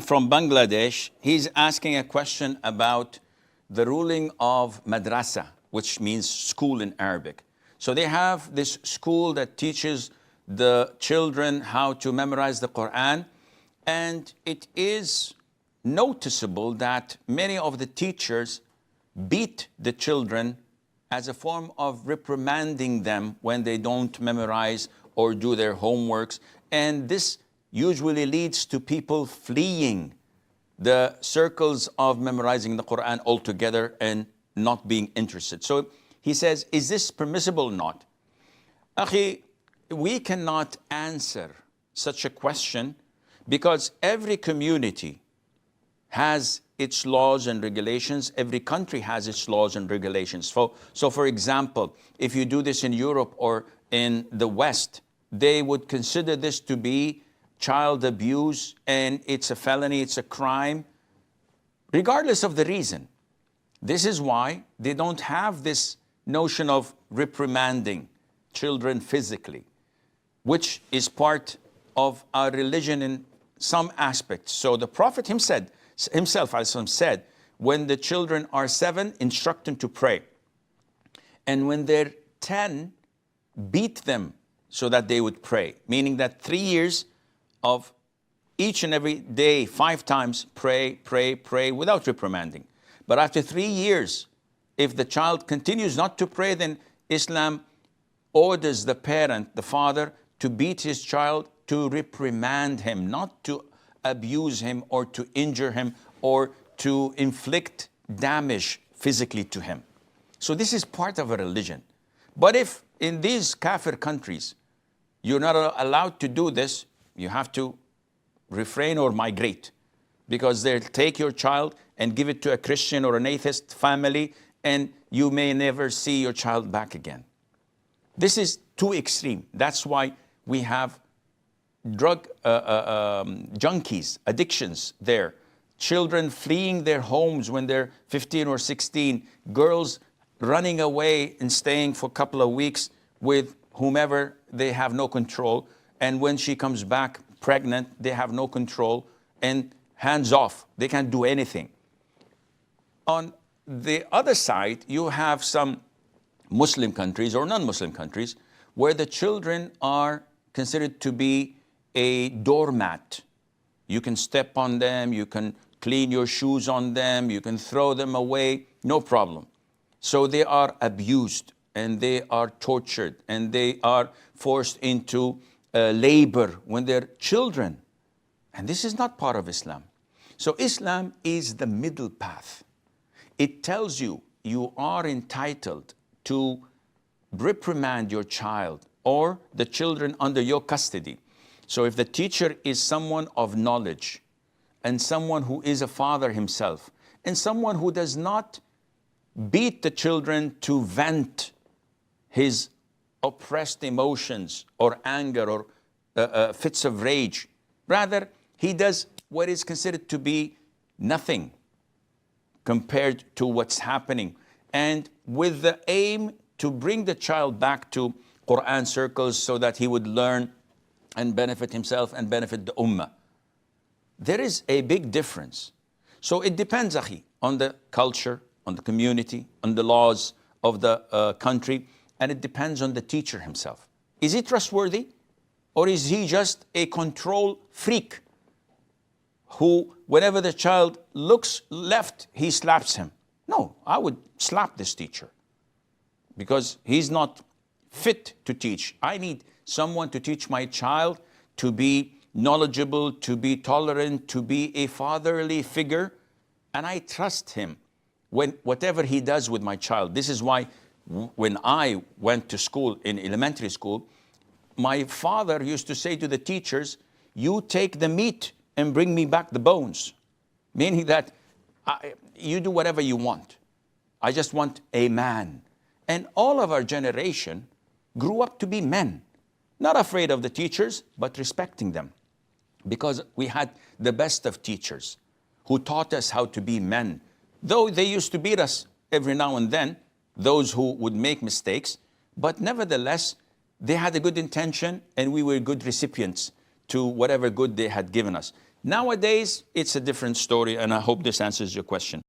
from Bangladesh. He's asking a question about the ruling of madrasa, which means school in Arabic. So they have this school that teaches the children how to memorize the Quran, and it is noticeable that many of the teachers beat the children as a form of reprimanding them when they don't memorize or do their homeworks. And this usually leads to people fleeing the circles of memorizing the Quran altogether and not being interested. So he says, is this permissible or not? Akhi, we cannot answer such a question because every community has its laws and regulations. Every country has its laws and regulations. So for example, if you do this in Europe or in the West, they would consider this to be child abuse, and it's a felony, it's a crime, regardless of the reason. This is why they don't have this notion of reprimanding children physically, which is part of our religion in some aspects. So the Prophet himself said, when the children are 7, instruct them to pray. And when they're 10, beat them so that they would pray. Meaning that 3 years of each and every day, 5 times, pray, pray, pray, without reprimanding. But after 3 years, if the child continues not to pray, then Islam orders the parent, the father, to beat his child, to reprimand him, not to abuse him or to injure him or to inflict damage physically to him. So this is part of a religion. But if in these kafir countries, you're not allowed to do this, you have to refrain or migrate, because they'll take your child and give it to a Christian or an atheist family, and you may never see your child back again. This is too extreme. That's why we have drug junkies, addictions there. Children fleeing their homes when they're 15 or 16. Girls running away and staying for a couple of weeks with whomever they have no control. And when she comes back pregnant, they have no control and hands off. They can't do anything. On the other side, you have some Muslim countries or non-Muslim countries where the children are considered to be a doormat. You can step on them, you can clean your shoes on them, you can throw them away, no problem. So they are abused and they are tortured and they are forced into labor when they're children. And this is not part of Islam. So Islam is the middle path. It tells you you are entitled to reprimand your child or the children under your custody. So if the teacher is someone of knowledge and someone who is a father himself and someone who does not beat the children to vent his oppressed emotions or anger or fits of rage, rather he does what is considered to be nothing compared to what's happening, and with the aim to bring the child back to Quran circles so that he would learn and benefit himself and benefit the ummah. There is a big difference. So it depends, akhi, on the culture, on the community, on the laws of the country, and it depends on the teacher himself. Is he trustworthy, or is he just a control freak who, whenever the child looks left, he slaps him? No, I would slap this teacher because he's not fit to teach. I need someone to teach my child to be knowledgeable, to be tolerant, to be a fatherly figure, and I trust him when whatever he does with my child. This is why when I went to school, in elementary school, my father used to say to the teachers, you take the meat and bring me back the bones. Meaning that you do whatever you want. I just want a man. And all of our generation grew up to be men, not afraid of the teachers, but respecting them. Because we had the best of teachers who taught us how to be men. Though they used to beat us every now and then, those who would make mistakes, but nevertheless, they had a good intention and we were good recipients to whatever good they had given us. Nowadays, it's a different story, and I hope this answers your question.